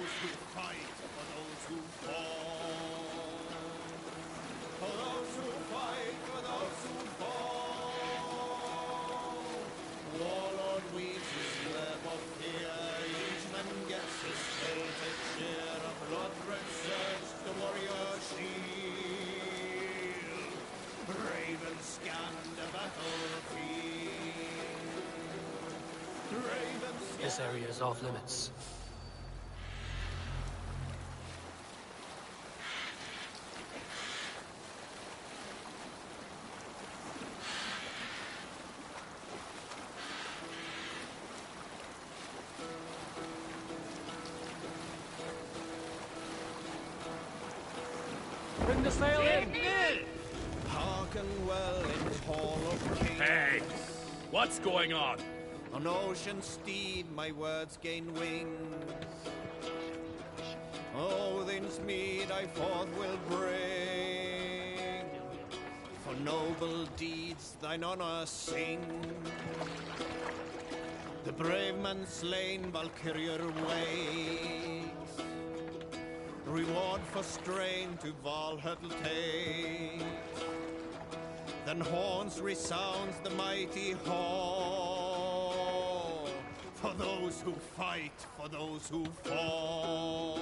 those who fight, for those who fall. For those who fight, for those who fall. Warlord weaves his web of fear, each man gets his fated share. A blood-red surge, the warrior shield. Ravens scan the battlefield. Ravens scan. This area is off limits. Bring the sail in! Hearken well in Hall of Kings. Hey! What's going on? On ocean steed my words gain wings. Odin's mead I forth will bring. For noble deeds thine honor sing. The brave man slain Valkyrie waits. Reward for strain to Valhalla takes. Then horns resounds the mighty hall. For those who fight, for those who fall.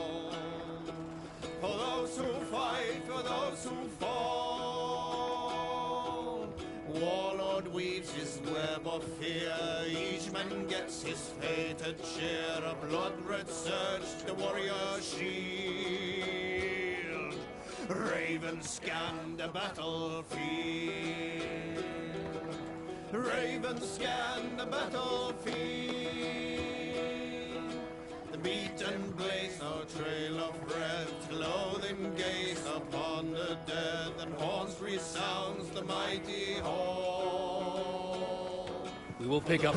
For those who fight, for those who fall. Warlord weaves his web of fear. Each man gets his fated share. A blood-red surge, the warrior shield. Ravens scan the battlefield. Ravens scan the battlefield. The beaten blaze no trail of red. Loathing gaze upon the dead. And horns resounds the mighty hall. We will pick up.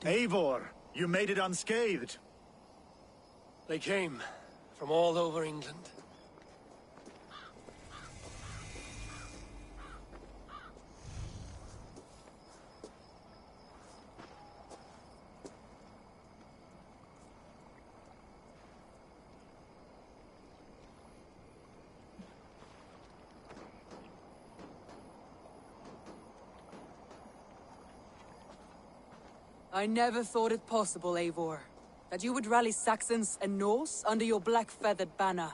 Eivor, you made it unscathed. They came from all over England. I never thought it possible, Eivor, that you would rally Saxons and Norse under your black-feathered banner.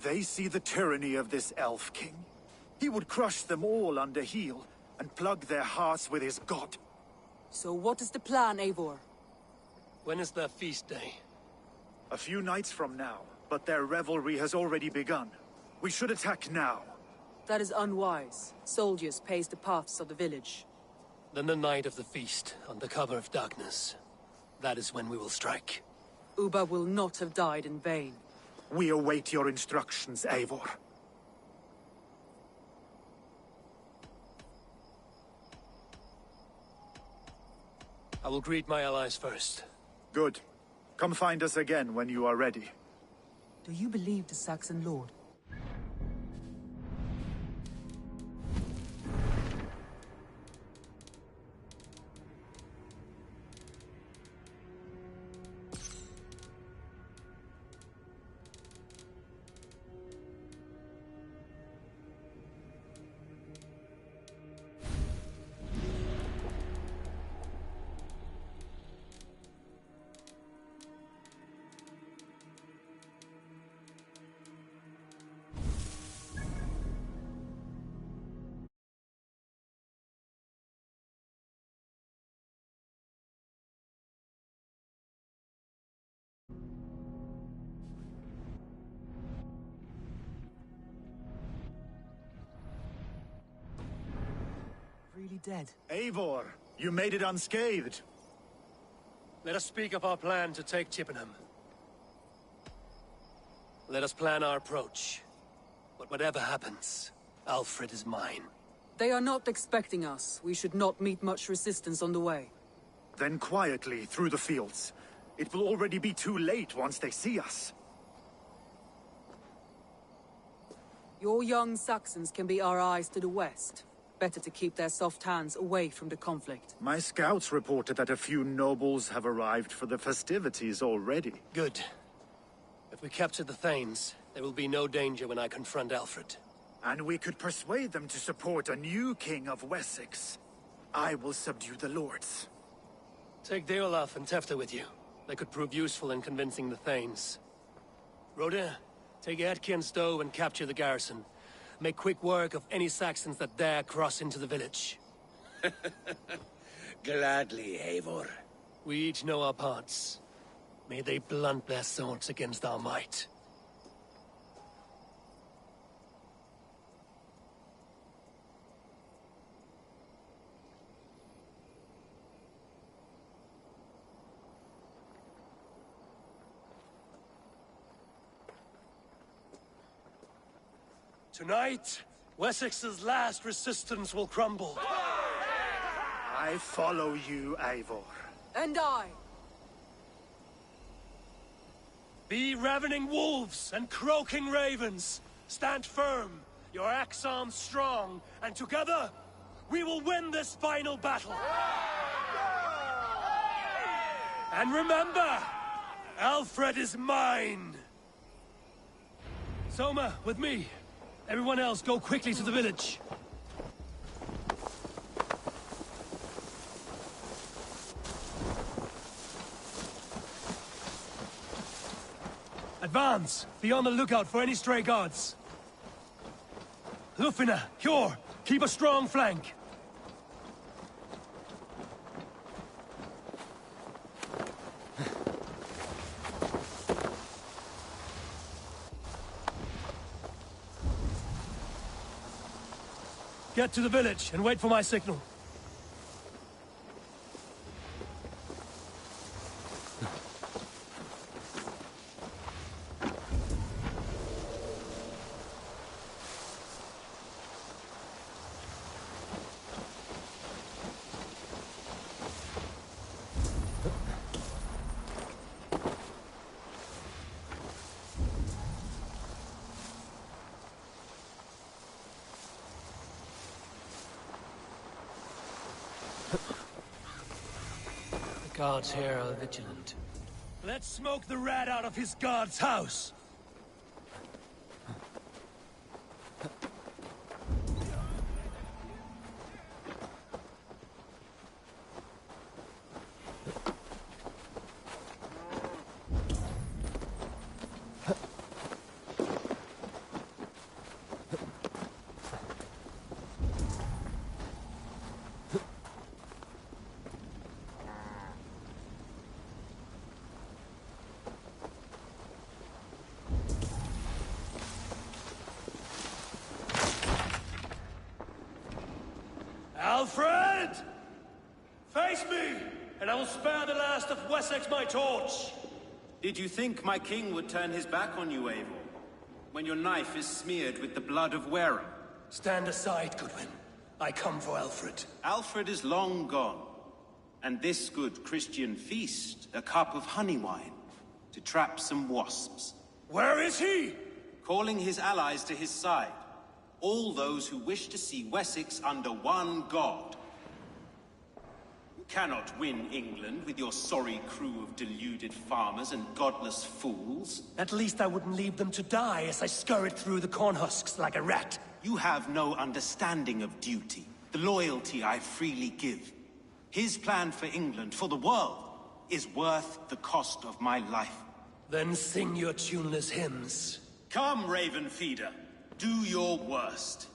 They see the tyranny of this elf king. He would crush them all under heel and plug their hearts with his god. So what is the plan, Eivor? When is their feast day? A few nights from now, but their revelry has already begun. We should attack now. That is unwise. Soldiers pace the paths of the village. Then the night of the feast, under cover of darkness. That is when we will strike. Ubba will not have died in vain. We await your instructions, Eivor. I will greet my allies first. Good. Come find us again when you are ready. Do you believe the Saxon lord? dead. Eivor, you made it unscathed. Let us speak of our plan to take Chippenham. Let us plan our approach. But whatever happens, Alfred is mine. They are not expecting us. We should not meet much resistance on the way. Then quietly through the fields. It will already be too late once they see us. Your young Saxons can be our eyes to the west. Better to keep their soft hands away from the conflict. My scouts reported that a few nobles have arrived for the festivities already. Good. If we capture the Thanes, there will be no danger when I confront Alfred. And we could persuade them to support a new king of Wessex. I will subdue the lords. Take Deolaf and Tefta with you. They could prove useful in convincing the Thanes. Rodin, take Edki and Stowe and capture the garrison. Make quick work of any Saxons that dare cross into the village. Gladly, Eivor. We each know our parts. May they blunt their swords against our might. Tonight, Wessex's last resistance will crumble. I follow you, Eivor. And I! Be ravening wolves and croaking ravens. Stand firm, your axe arms strong, and together, we will win this final battle. And remember, Alfred is mine. Soma, with me. Everyone else, go quickly to the village. Advance! Be on the lookout for any stray guards. Lufina, Hjor, keep a strong flank. Get to the village and wait for my signal. The guards here are vigilant. Let's smoke the rat out of his guard's house! Alfred! Face me, and I will spare the last of Wessex my torch! Did you think my king would turn his back on you, Eivor? When your knife is smeared with the blood of Wareham? Stand aside, Goodwin. I come for Alfred. Alfred is long gone. And this good Christian feast, a cup of honey wine, to trap some wasps. Where is he? Calling his allies to his side. All those who wish to see Wessex under one god. You cannot win England with your sorry crew of deluded farmers and godless fools. At least I wouldn't leave them to die as I scurried through the corn husks like a rat. You have no understanding of duty, the loyalty I freely give. His plan for England, for the world, is worth the cost of my life. Then sing your tuneless hymns. Come, Raven Feeder. Do your worst.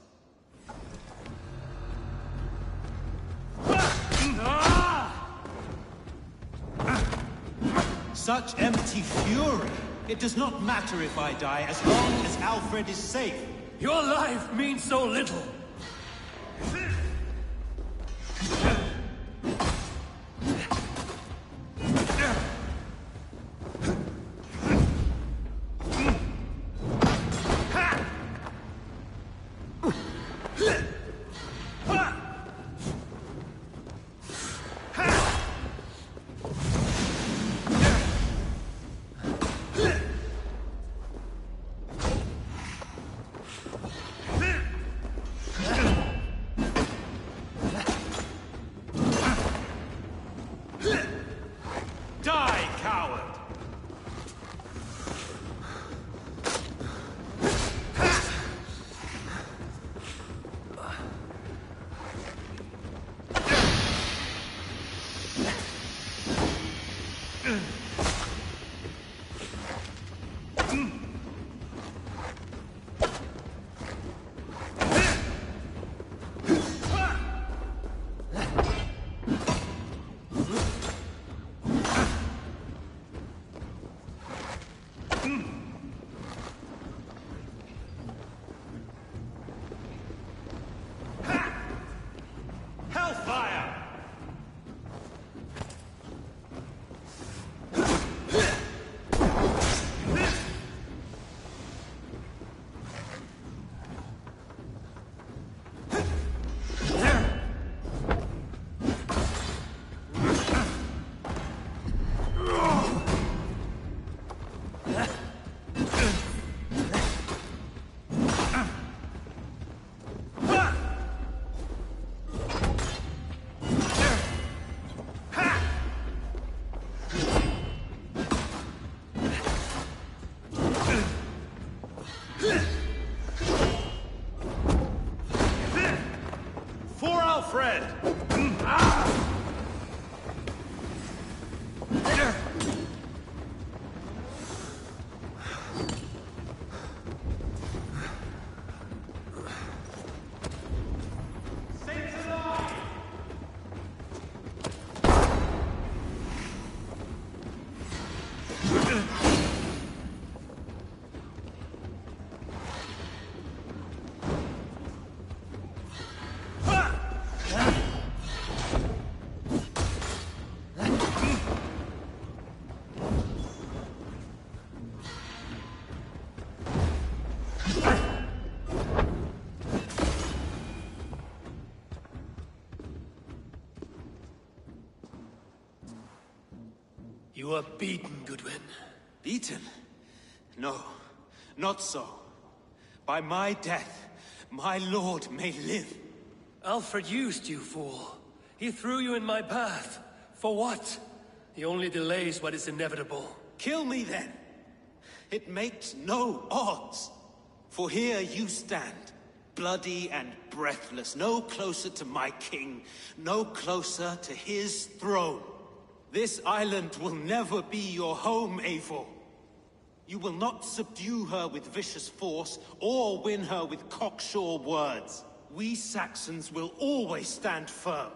Such empty fury. It does not matter if I die as long as Alfred is safe. Your life means so little. Die, coward! Hellfire! For Alfred! You are beaten, Goodwin. Beaten? No, not so. By my death, my lord may live. Alfred used you, fool. He threw you in my path. For what? He only delays what is inevitable. Kill me then. It makes no odds. For here you stand, bloody and breathless, no closer to my king, no closer to his throne. This island will never be your home, Eivor. You will not subdue her with vicious force, or win her with cocksure words. We Saxons will always stand firm,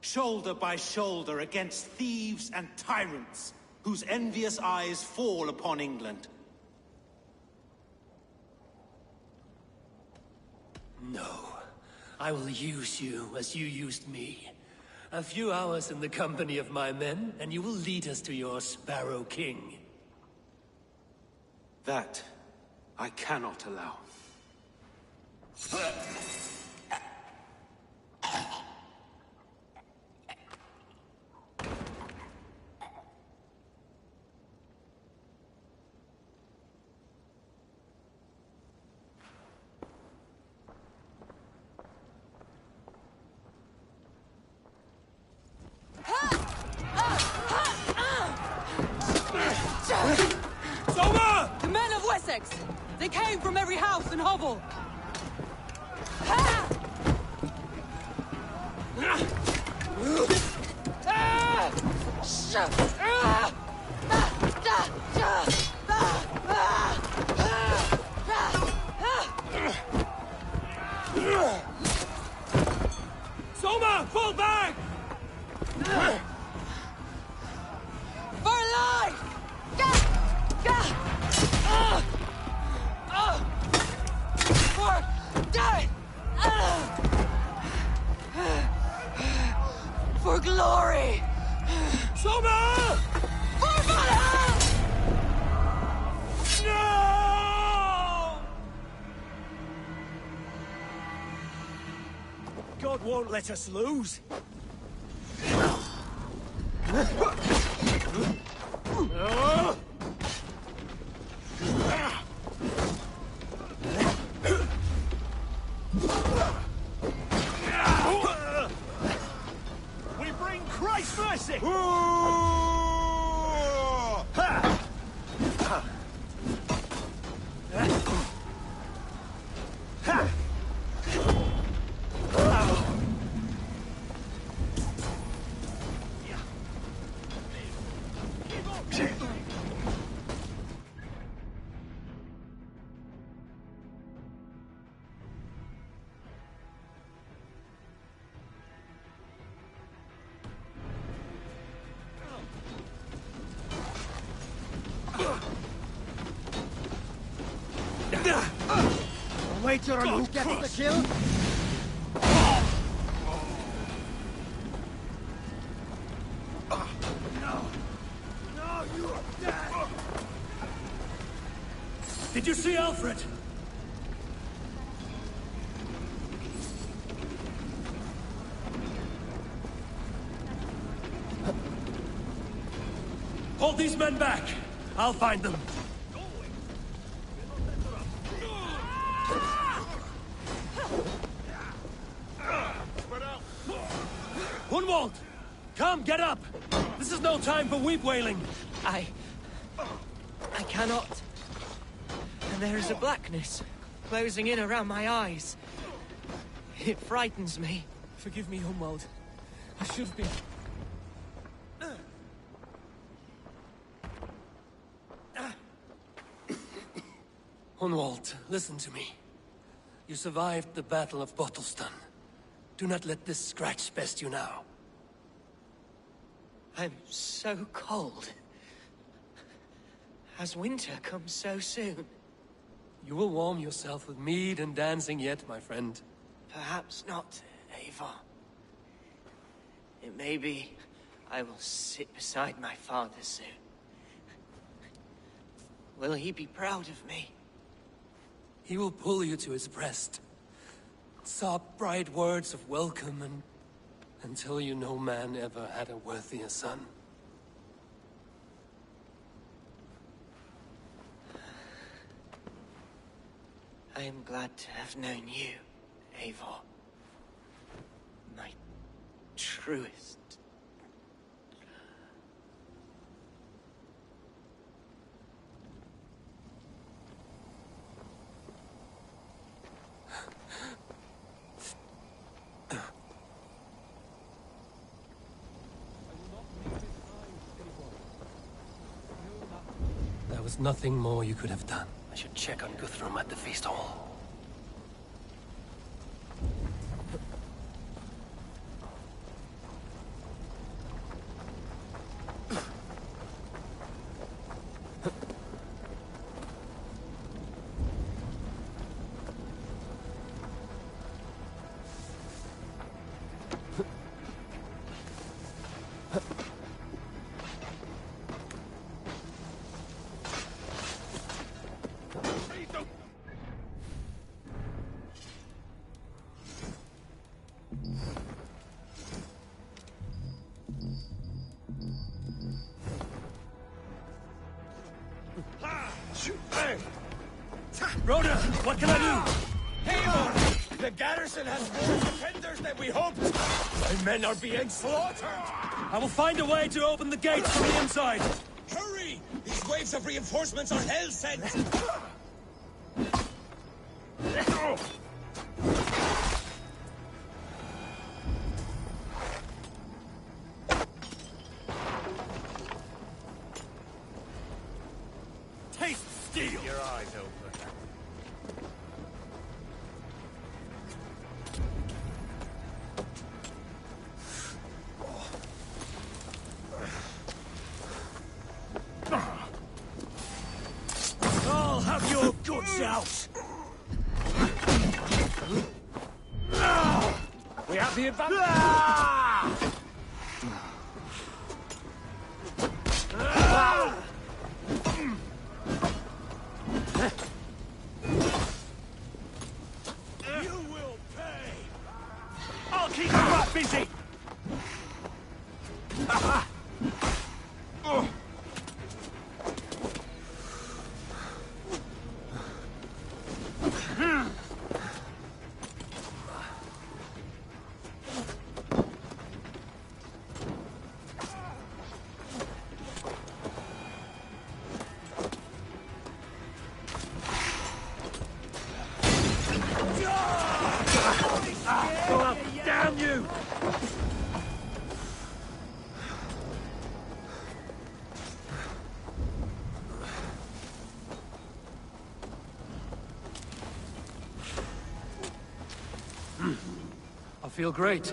shoulder by shoulder against thieves and tyrants, whose envious eyes fall upon England. No. I will use you as you used me. A few hours in the company of my men, and you will lead us to your Sparrow King. That I cannot allow. The men of Wessex! They came from every house and hovel! Soma, fall back! For life! For death! For glory! Soma! For Valhalla! No! God won't let us lose. We bring Christ's mercy! Waiter on who gets the kill? No, you are dead! Did you see Alfred? Hold these men back. I'll find them. Hunwald! Come, get up! This is no time for weep wailing! I cannot. And there is a blackness closing in around my eyes. It frightens me. Forgive me, Hunwald. I should have been... Hunwald, listen to me. You survived the Battle of Bottleston. Do not let this scratch best you now. I'm so cold. Has winter come so soon? You will warm yourself with mead and dancing yet, my friend. Perhaps not, Eivor. It may be I will sit beside my father soon. Will he be proud of me? He will pull you to his breast. Sob bright words of welcome and... until you no man ever had a worthier son. I am glad to have known you, Eivor. My truest. There was nothing more you could have done. I should check on Guthrum at the feast hall. Rhoda, what can I do? Eivor! The garrison has more defenders than we hoped! My men are being slaughtered! I will find a way to open the gates from the inside! Hurry! These waves of reinforcements are hell sent! Taste steel! Your eyes open. I'll have your guts out! We have the advantage! You will pay! I'll keep the rat busy! Well, damn you! I feel great.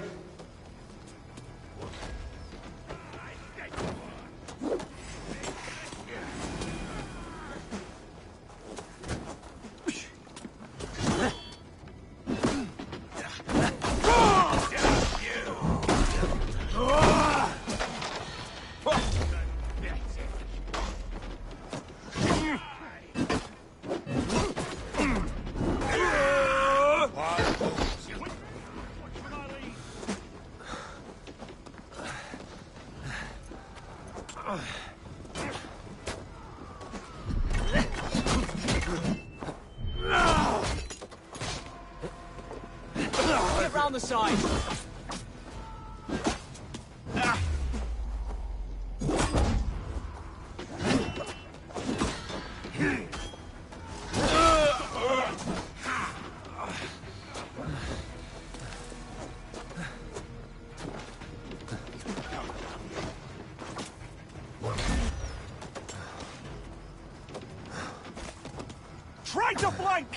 Get round the side. Try to flank!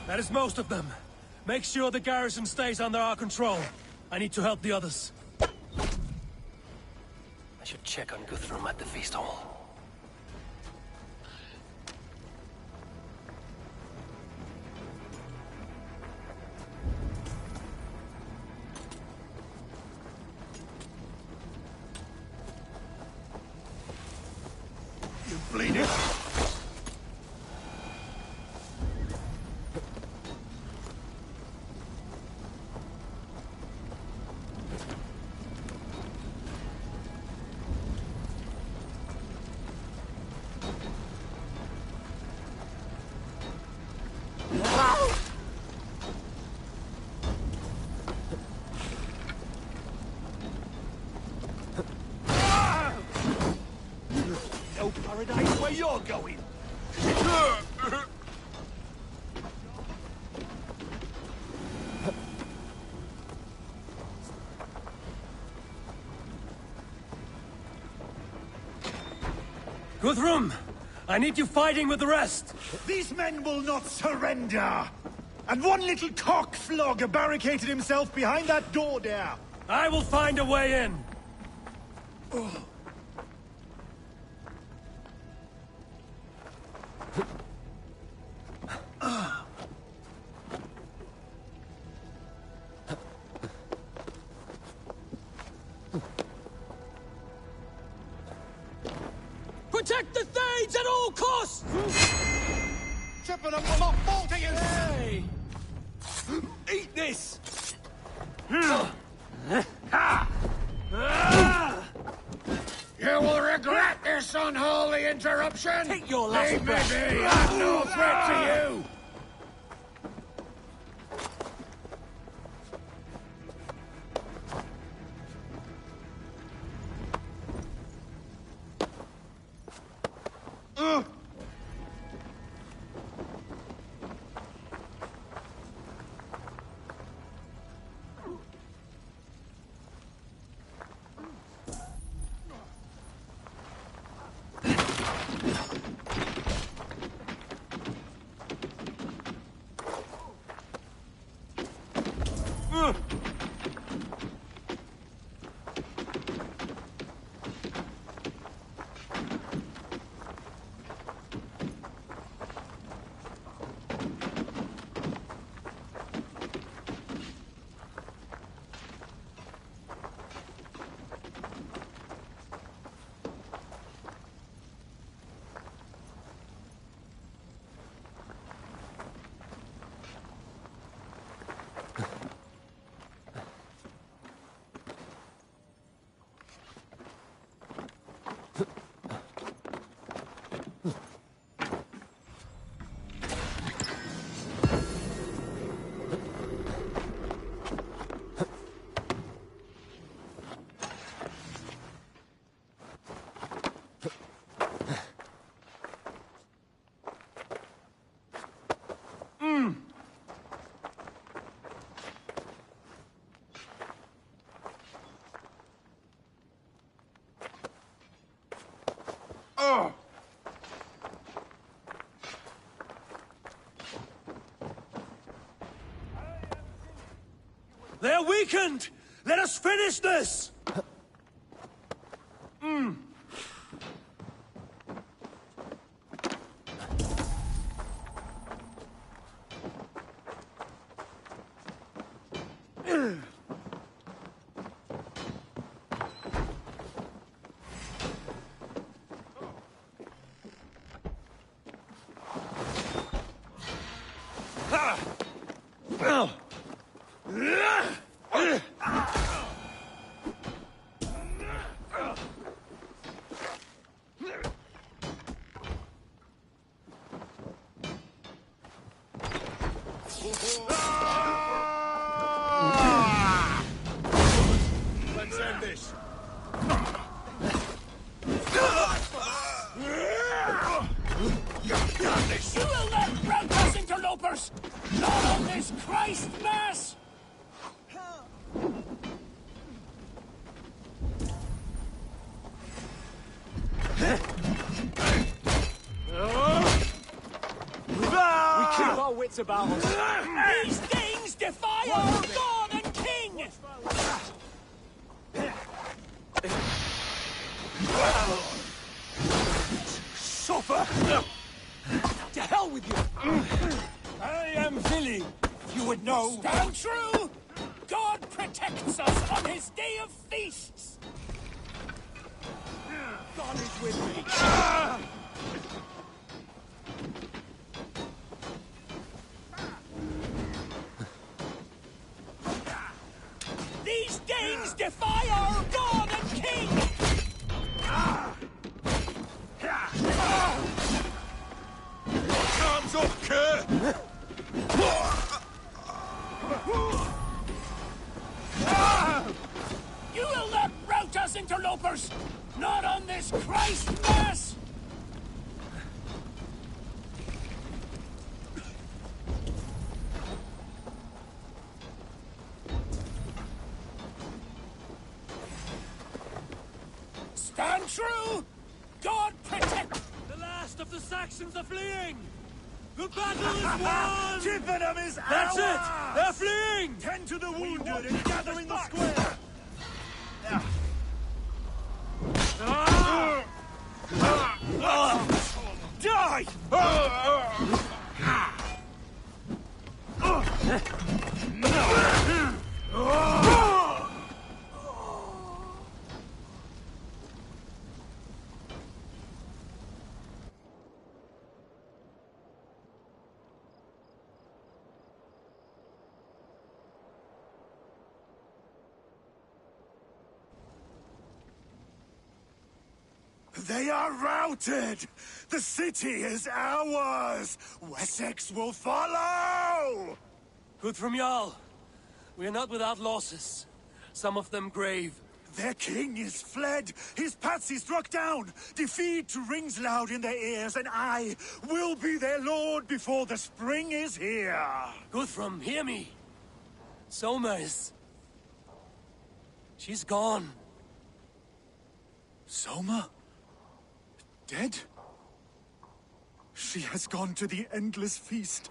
That is most of them. Make sure the garrison stays under our control. I need to help the others. I should check on Guthrum at the feast hall. You bleeding? paradise where you're going. Guthrum, I need you fighting with the rest. These men will not surrender! And one little cockflogger barricaded himself behind that door there! I will find a way in. Protect the Thanes at all costs! Tripping up, I'm not faulting you! Hey! Eat this! You will regret this unholy interruption! Take your last Leave me breath. be! I'm no threat to you! They're weakened! Let us finish this! Let's end this. You will not rout us, interlopers! Not on this Christ Mass! We keep our wits about us. These things defy our God and King! Suffer! To hell with you! I am Billy. You would know. Stand true! God protects us on his day of feasts! God is with me. These Danes defy our God and King! Arms up, cur! You will not rout us, interlopers! Not on this Christ Mass! Stand true! God protect! The last of the Saxons are fleeing! The battle is won! Chippenham is That's ours! it! They're fleeing! Tend to the wounded and gather in the square! Die! They are routed! The city is ours! Wessex will follow! Guthrum Jarl, we are not without losses. Some of them grave. Their king is fled! His patsy struck down! Defeat rings loud in their ears, and I will be their lord before the spring is here! Guthrum, hear me! Soma is... she's gone. Soma? Dead? She has gone to the endless feast,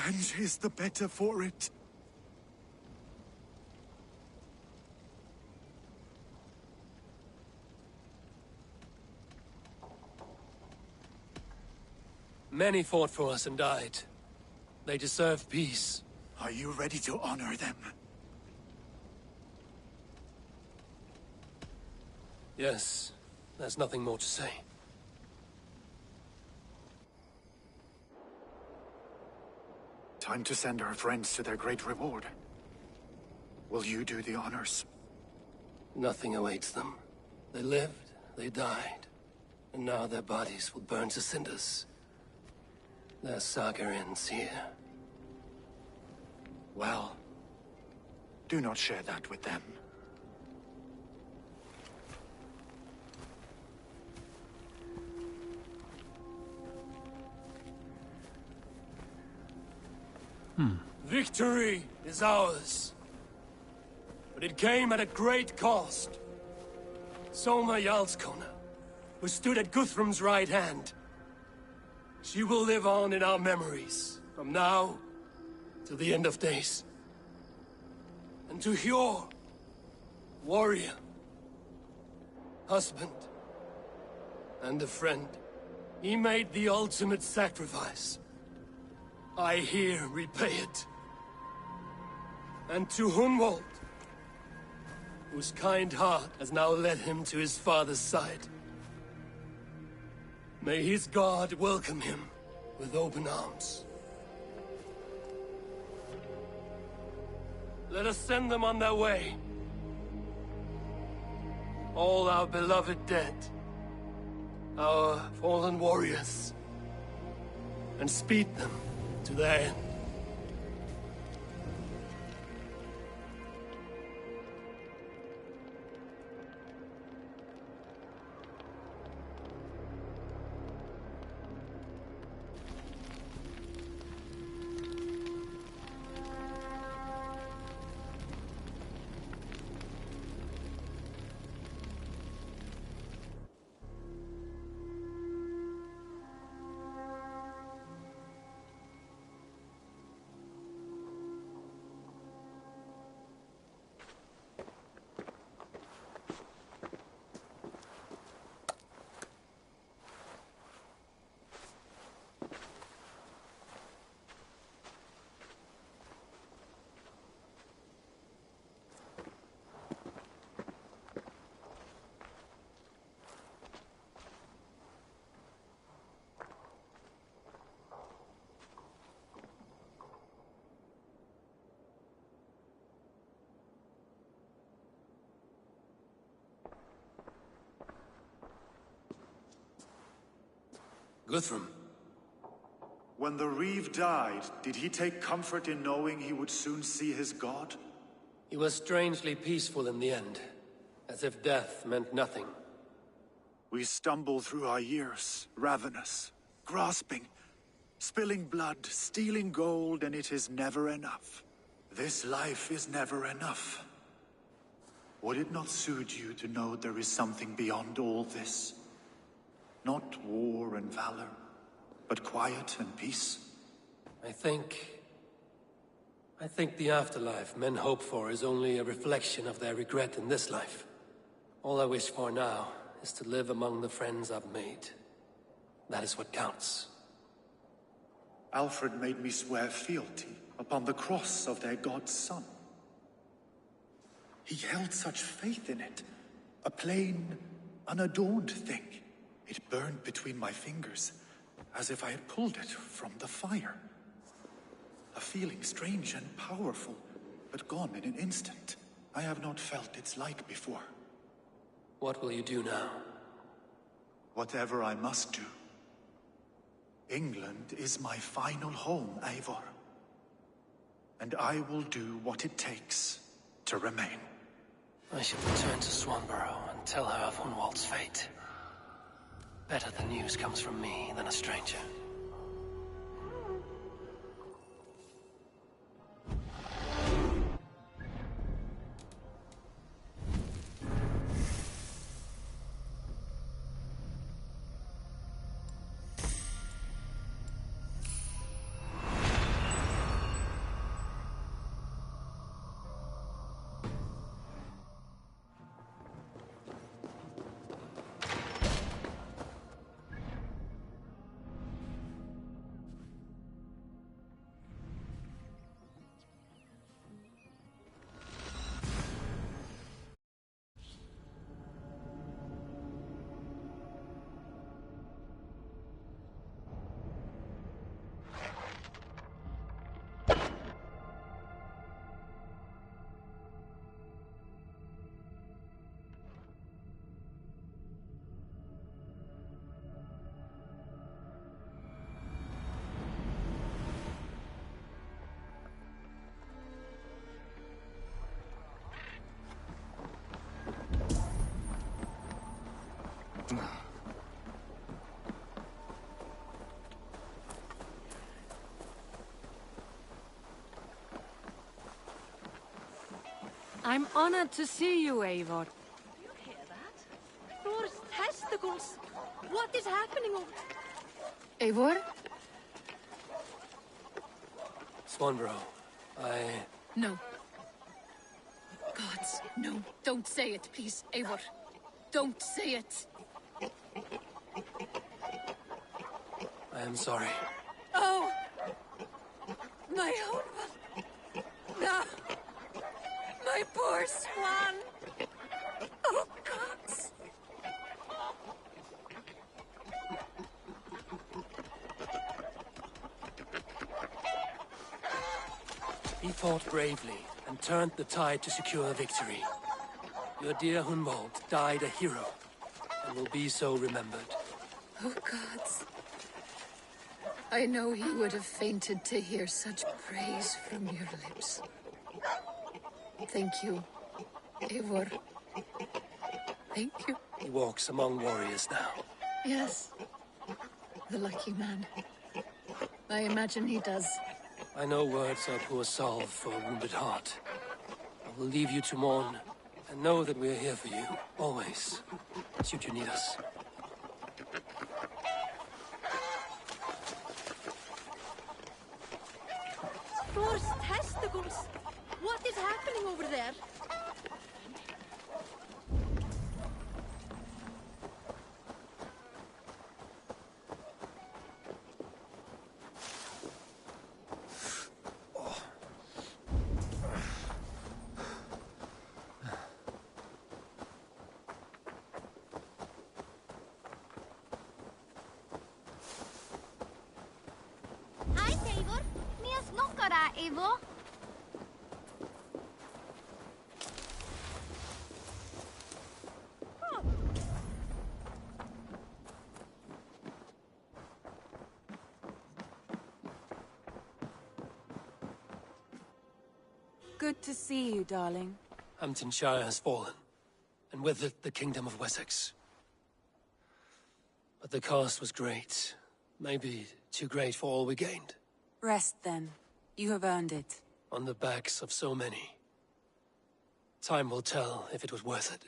and is the better for it. Many fought for us and died. They deserve peace. Are you ready to honor them? Yes, there's nothing more to say. Time to send our friends to their great reward. Will you do the honors? Nothing awaits them. They lived, they died, and now their bodies will burn to cinders. Their saga ends here. Well, do not share that with them. Victory is ours. But it came at a great cost. Soma Jarlskona, who stood at Guthrum's right hand. She will live on in our memories, from now to the end of days. And to Hjor, warrior, husband, and a friend, he made the ultimate sacrifice. I here repay it. And to Hunwald, whose kind heart has now led him to his father's side. May his God welcome him with open arms. Let us send them on their way. All our beloved dead, our fallen warriors, and speed them to their end. Guthrum. When the Reeve died, did he take comfort in knowing he would soon see his god? He was strangely peaceful in the end, as if death meant nothing. We stumble through our years, ravenous, grasping, spilling blood, stealing gold, and it is never enough. This life is never enough. Would it not suit you to know there is something beyond all this? Not war and valor, but quiet and peace? I think the afterlife men hope for is only a reflection of their regret in this life. All I wish for now is to live among the friends I've made. That is what counts. Alfred made me swear fealty upon the cross of their god's son. He held such faith in it, a plain, unadorned thing. It burned between my fingers, as if I had pulled it from the fire. A feeling strange and powerful, but gone in an instant. I have not felt its like before. What will you do now? Whatever I must do. England is my final home, Eivor. And I will do what it takes to remain. I should return to Swanborough and tell her of Hunwald's fate. Better the news comes from me than a stranger. I'm honored to see you, Eivor. Do you hear that? Thor's testicles! What is happening over... Eivor? Swanborough, No. Gods, no. Don't say it, please, Eivor. Don't say it. I am sorry. Oh! My husband! No! My poor swan! Oh, gods! He fought bravely and turned the tide to secure victory. Your dear Hunwald died a hero and will be so remembered. Oh, gods. I know he would have fainted to hear such praise from your lips. Thank you, Eivor. Thank you. He walks among warriors now. Yes. The lucky man. I imagine he does. I know words are poor salve for a wounded heart. I will leave you to mourn, and know that we are here for you, always, should you need us. Thor's testicles! What is happening over there? Hi, Eivor. Mías nokkara, Eivor. Good to see you, darling. Hamptonshire has fallen, and with it the Kingdom of Wessex. But the cost was great. Maybe too great for all we gained. Rest then. You have earned it. On the backs of so many. Time will tell if it was worth it.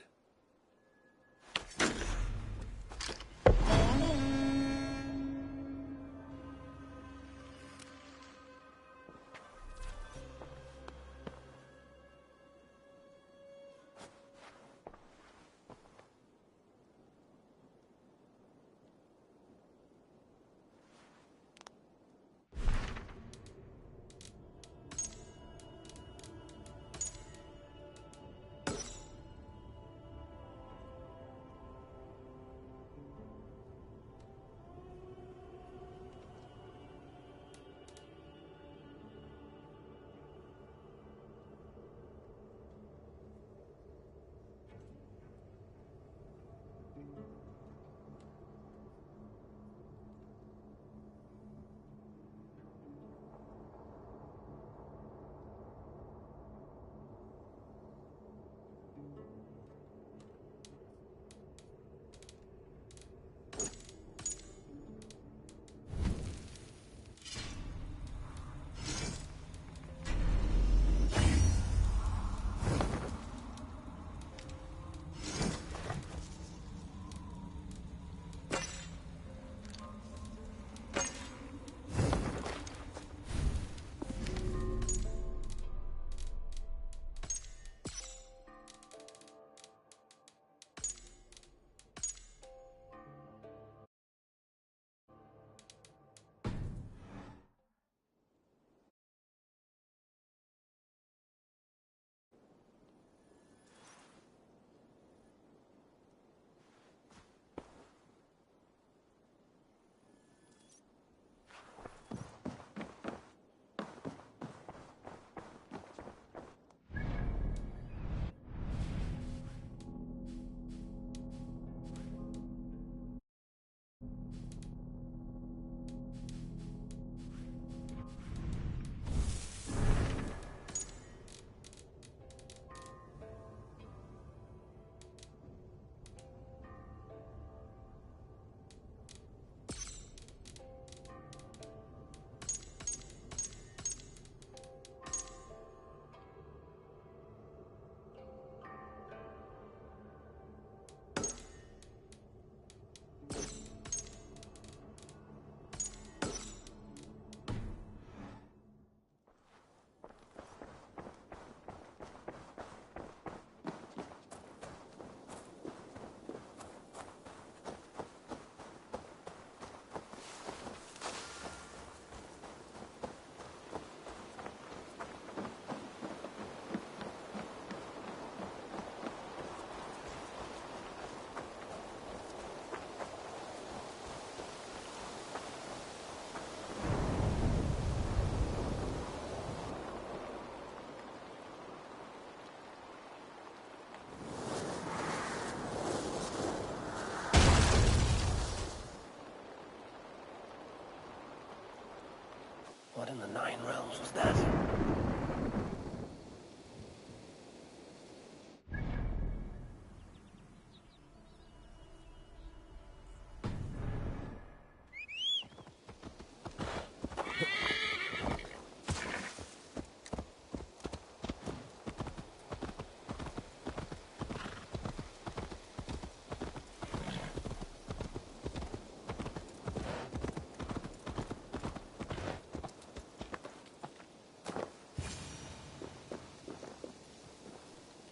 What in the Nine Realms was that?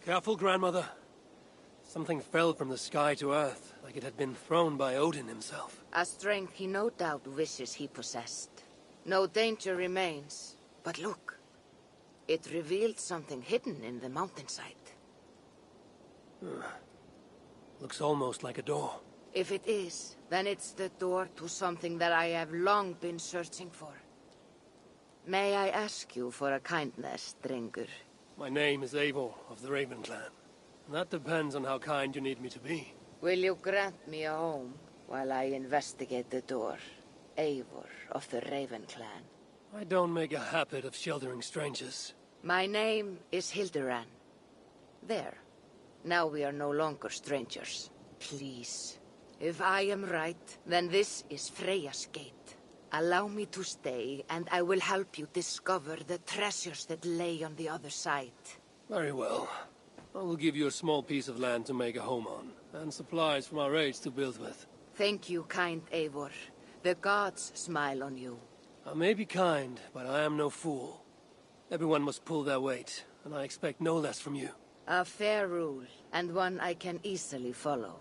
Careful, grandmother. Something fell from the sky to earth, like it had been thrown by Odin himself. A strength he no doubt wishes he possessed. No danger remains. But look. It revealed something hidden in the mountainside. Looks almost like a door. If it is, then it's the door to something that I have long been searching for. May I ask you for a kindness, Drengur? My name is Eivor of the Raven Clan. That depends on how kind you need me to be. Will you grant me a home while I investigate the door? Eivor of the Raven Clan. I don't make a habit of sheltering strangers. My name is Hilderan. There. Now we are no longer strangers. Please. If I am right, then this is Freya's gate. Allow me to stay, and I will help you discover the treasures that lay on the other side. Very well. I will give you a small piece of land to make a home on, and supplies from our raids to build with. Thank you, kind Eivor. The gods smile on you. I may be kind, but I am no fool. Everyone must pull their weight, and I expect no less from you. A fair rule, and one I can easily follow.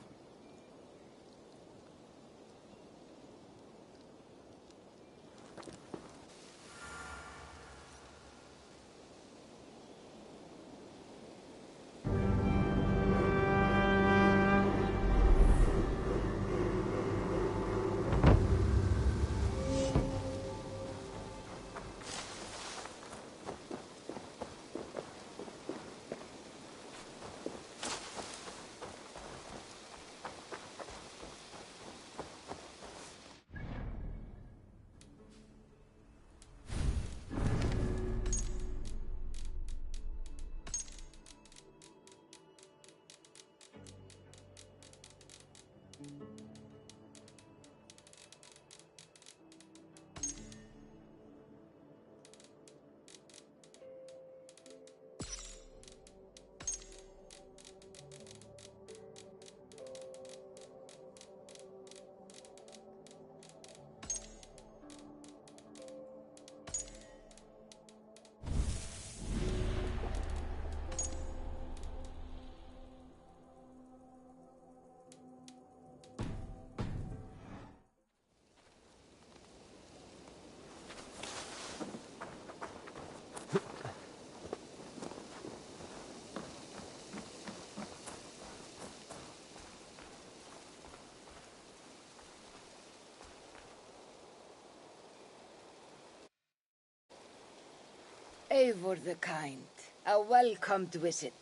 Eivor the Kind, a welcomed visit.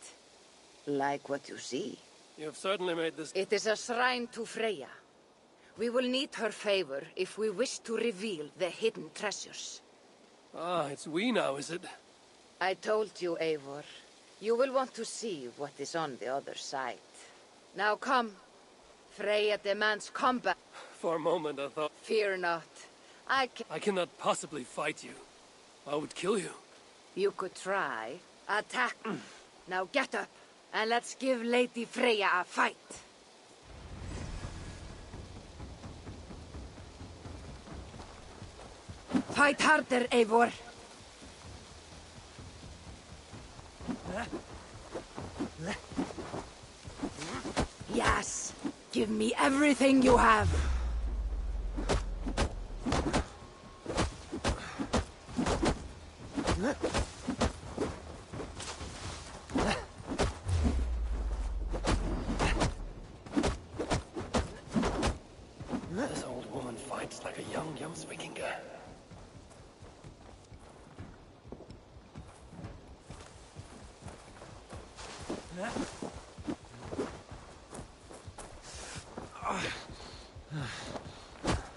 Like what you see. You have certainly made this... It is a shrine to Freya. We will need her favor if we wish to reveal the hidden treasures. Ah, it's we now, is it? I told you, Eivor. You will want to see what is on the other side. Now come. Freya demands combat. For a moment I thought... Fear not. I cannot possibly fight you. I would kill you. You could try. Attack. Now get up, and let's give Lady Freya a fight. Fight harder, Eivor. Yes. Give me everything you have. This old woman fights like a young Vikinger.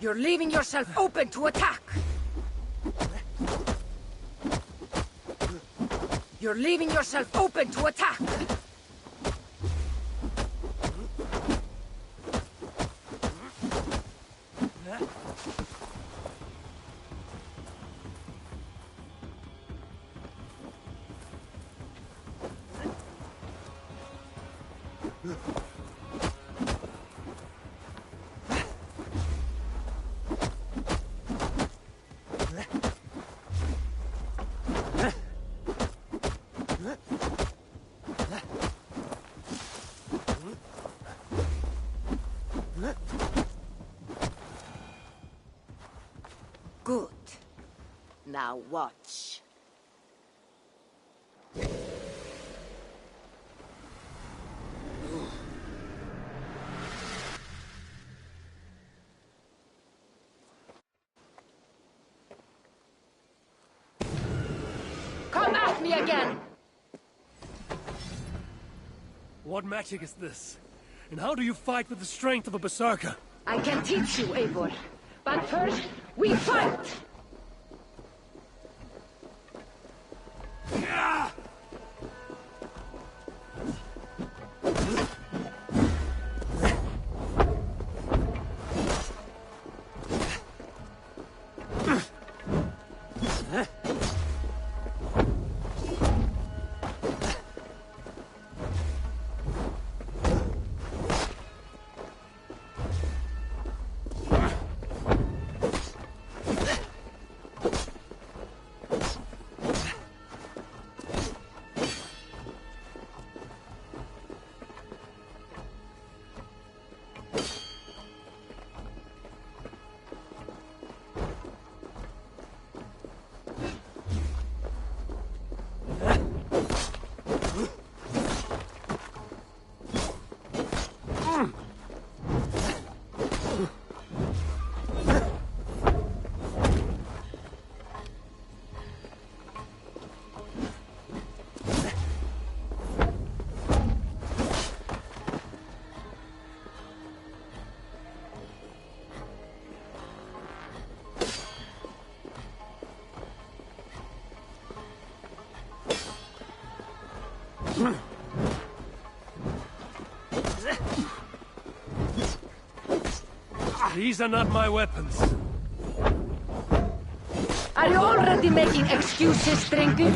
You're leaving yourself open to attack. You're leaving yourself open to attack. Good. Now watch. Come at me again! What magic is this? And how do you fight with the strength of a berserker? I can teach you, Eivor. But first, we fight! These are not my weapons. Are you already making excuses, Stringy?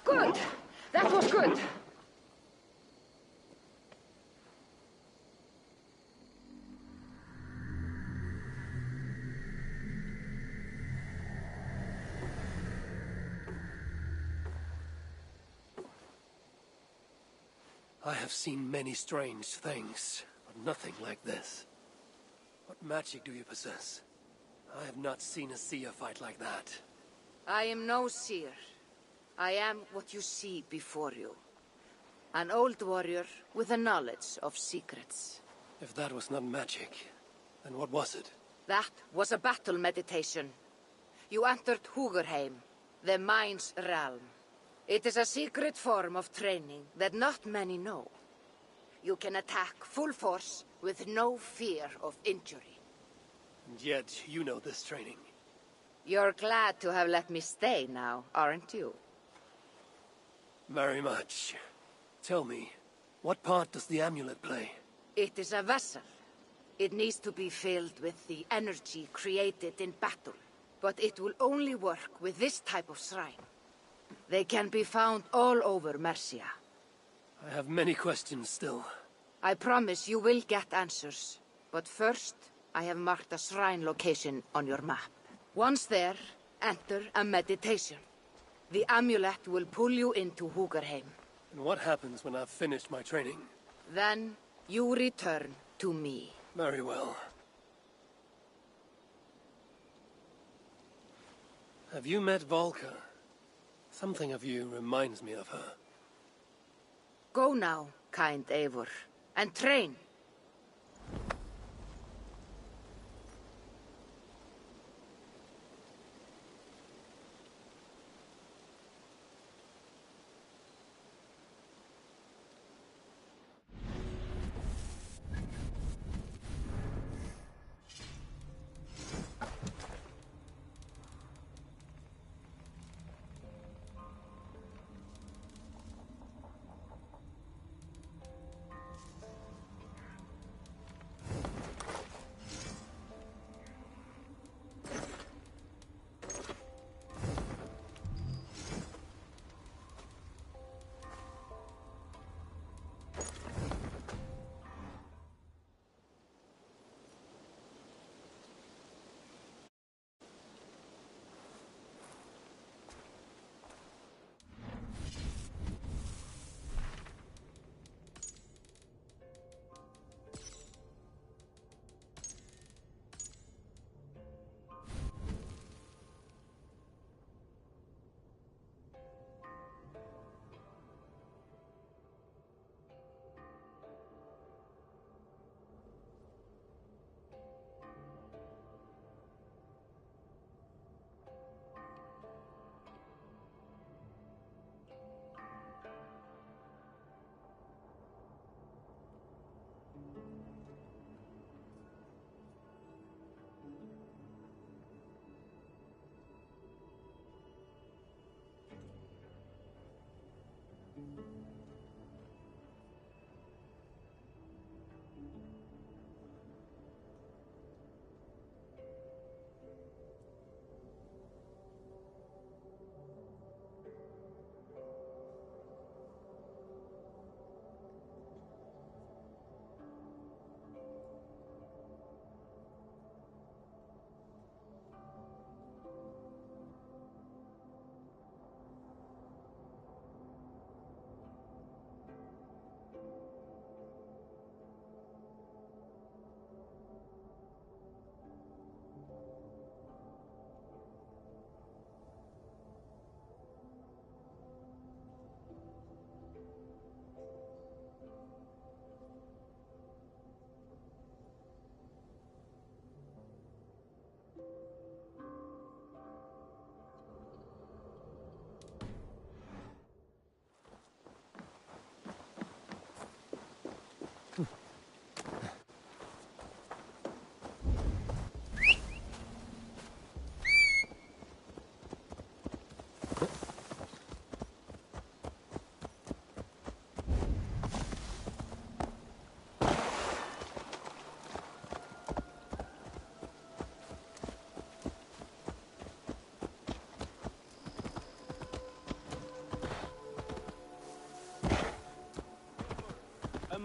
Good. That was good. I have seen many strange things, but nothing like this. What magic do you possess? I have not seen a seer fight like that. I am no seer. I am what you see before you. An old warrior with a knowledge of secrets. If that was not magic, then what was it? That was a battle meditation. You entered Húgrheim, the mind's realm. It is a secret form of training that not many know. You can attack full force with no fear of injury. And yet, you know this training. You're glad to have let me stay now, aren't you? Very much. Tell me, what part does the amulet play? It is a vessel. It needs to be filled with the energy created in battle. But it will only work with this type of shrine. They can be found all over Mercia. I have many questions still. I promise you will get answers. But first, I have marked a shrine location on your map. Once there, enter a meditation. The amulet will pull you into Húgrheim. And what happens when I've finished my training? Then, you return to me. Very well. Have you met Volka? Something of you reminds me of her. Go now, kind Eivor, and train.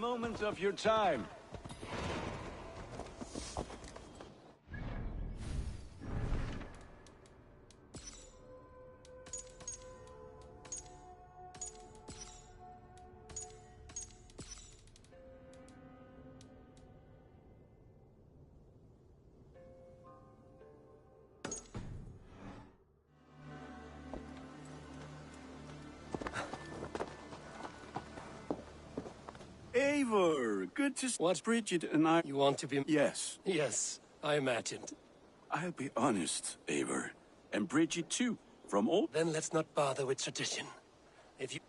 moment of your time. Eivor, good to see... What's Bridget and I... You want to be... Yes. Yes, I imagined. I'll be honest, Eivor. And Bridget too, from all... Then let's not bother with tradition. If you...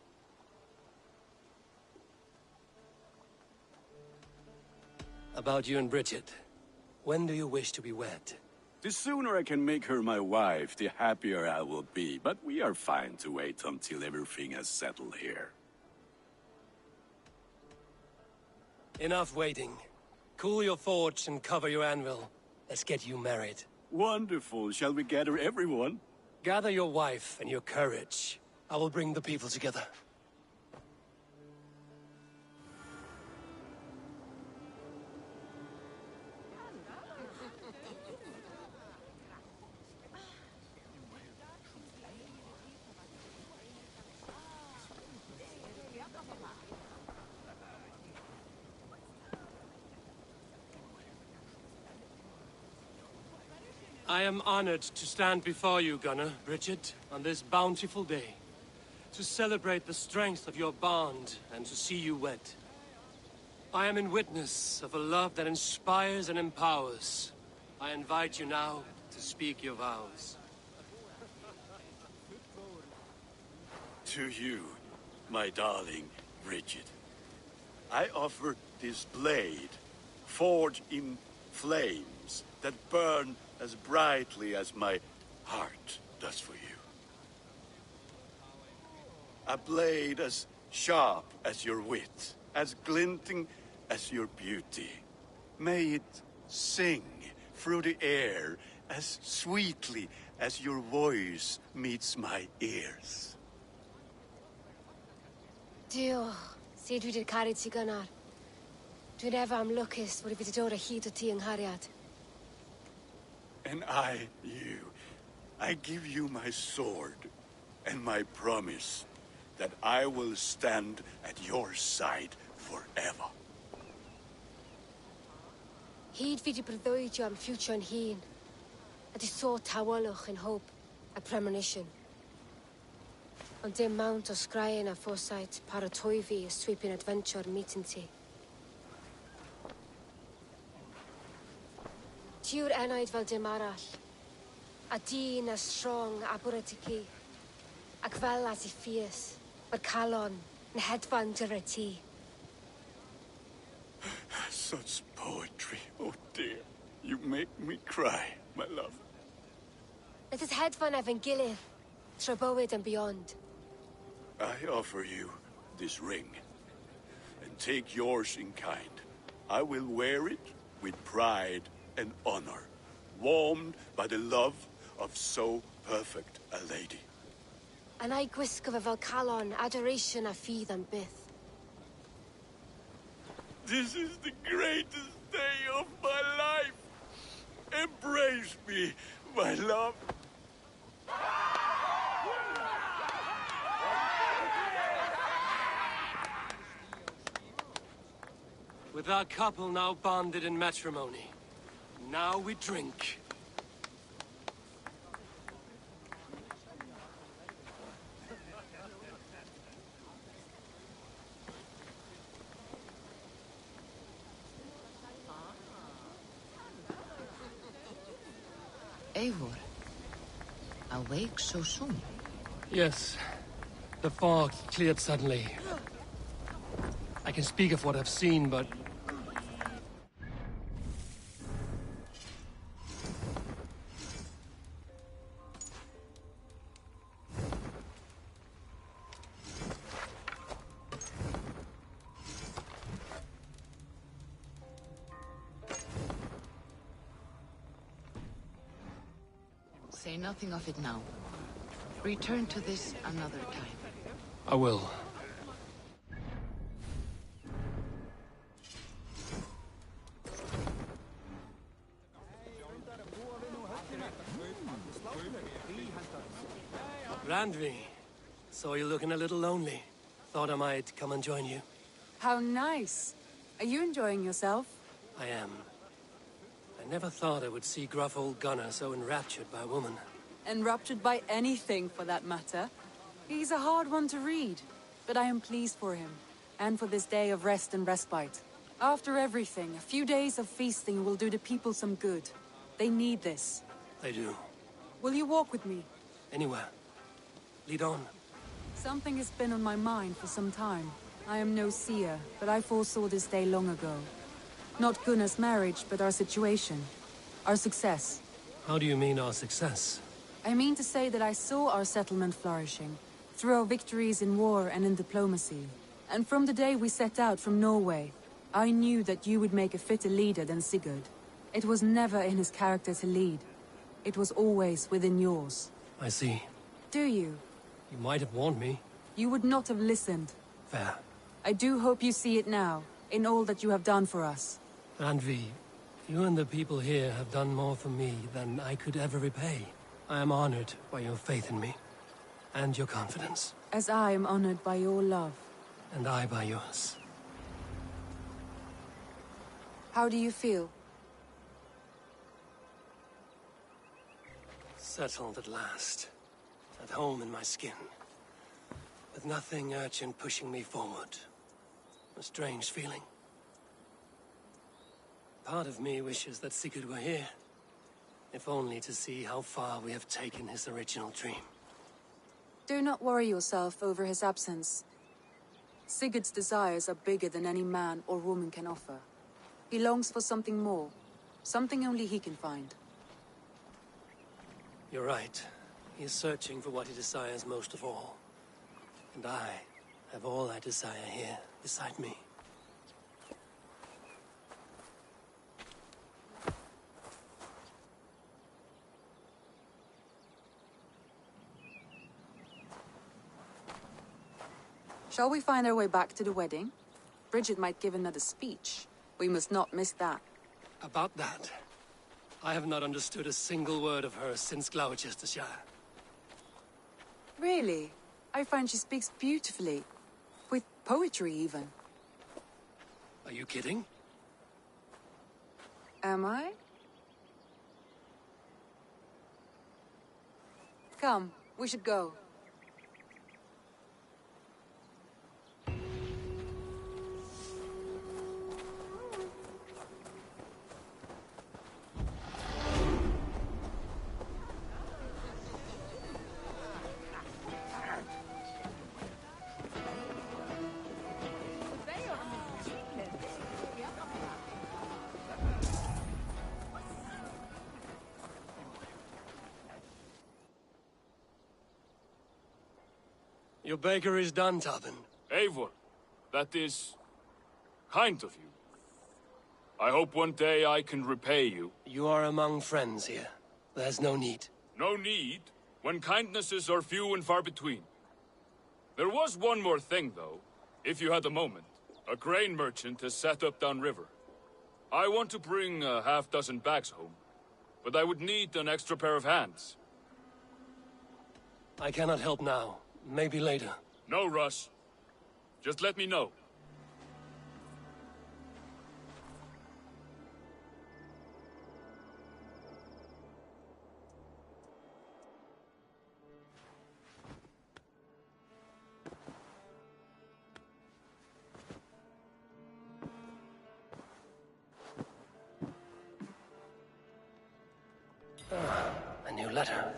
About you and Bridget. When do you wish to be wed? The sooner I can make her my wife, the happier I will be. But we are fine to wait until everything has settled here. Enough waiting. Cool your forge and cover your anvil. Let's get you married. Wonderful. Shall we gather everyone? Gather your wife and your courage. I will bring the people together. I am honored to stand before you, Gunnar, Bridget, on this bountiful day, to celebrate the strength of your bond and to see you wed. I am in witness of a love that inspires and empowers. I invite you now to speak your vows. To you, my darling Bridget, I offer this blade, forged in flames that burn as brightly as my heart does for you. A blade as sharp as your wit, as glinting as your beauty. May it sing through the air as sweetly as your voice meets my ears. Dio, syd dwi 'di'r caru ti gynnar. Dwi'n efo am lwcus bod fi 'di dod o hyd o ti yng nghariad. And I, you, I give you my sword and my promise that I will stand at your side forever. Hyd fi 'di breuddwydio am ffiwtio'n hun, a di sôn tawelwch yn hope, a premonition. Ond dim mount o sgraen a foresight paratoi fi a sweeping adventure meeting ti. Ti yw'r enaid fel dim arall, a dyn as strong a bwra ti ci, ac fel as I ffies, mae'r calon yn hedfan dyr ti. Such poetry, oh dear. You make me cry, my love. Let us hedfan efo'n gilydd, tra bywyd and beyond. I offer you this ring, and take yours in kind. I will wear it with pride and honor, warmed by the love of so perfect a lady. And I gwisgo fe fel calon, adoration a ffydd am byth. This is the greatest day of my life. Embrace me, my love. With our couple now bonded in matrimony, now we drink. Eivor, awake so soon? Yes. The fog cleared suddenly. I can speak of what I've seen, but... Say nothing of it now. Return to this another time. I will. Randvi, saw you looking a little lonely. Thought I might come and join you. How nice. Are you enjoying yourself? I am. I never thought I would see gruff old Gunnar so enraptured by a woman. Enraptured by anything, for that matter. He's a hard one to read, but I am pleased for him, and for this day of rest and respite. After everything, a few days of feasting will do the people some good. They need this. They do. Will you walk with me? Anywhere. Lead on. Something has been on my mind for some time. I am no seer, but I foresaw this day long ago. Not Gunnar's marriage, but our situation. Our success. How do you mean our success? I mean to say that I saw our settlement flourishing, through our victories in war and in diplomacy. And from the day we set out from Norway, I knew that you would make a fitter leader than Sigurd. It was never in his character to lead. It was always within yours. I see. Do you? You might have warned me. You would not have listened. Fair. I do hope you see it now, in all that you have done for us. Randvi, you and the people here have done more for me than I could ever repay. I am honored by your faith in me, and your confidence. As I am honored by your love. And I by yours. How do you feel? Settled at last. At home in my skin. With nothing urgent pushing me forward. A strange feeling. Part of me wishes that Sigurd were here. If only to see how far we have taken his original dream. Do not worry yourself over his absence. Sigurd's desires are bigger than any man or woman can offer. He longs for something more. Something only he can find. You're right. He is searching for what he desires most of all. And I have all I desire here, beside me. Shall we find our way back to the wedding? Bridget might give another speech. We must not miss that. About that, I have not understood a single word of hers since Gloucestershire. Really? I find she speaks beautifully. With poetry, even. Are you kidding? Am I? Come, we should go. Your baker is done, Tobin. Eivor, that is kind of you. I hope one day I can repay you. You are among friends here. There's no need. No need, when kindnesses are few and far between. There was one more thing, though, if you had a moment. A grain merchant has set up downriver. I want to bring a half-dozen bags home, but I would need an extra pair of hands. I cannot help now. Maybe later. No rush. Just let me know. A new letter.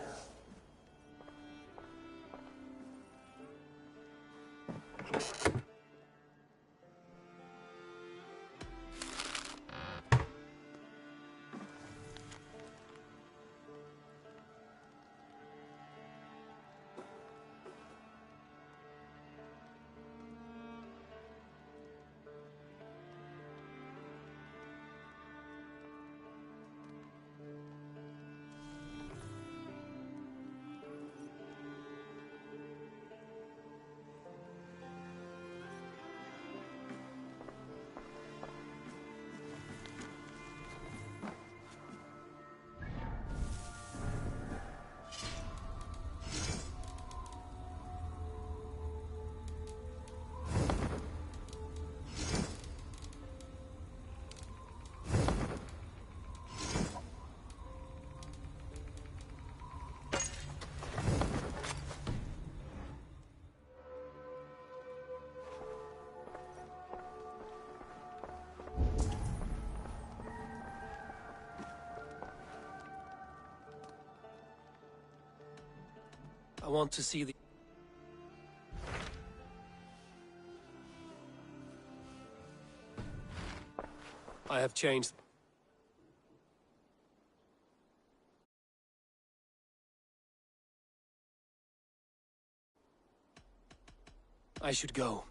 I want to see the... I have changed. I should go.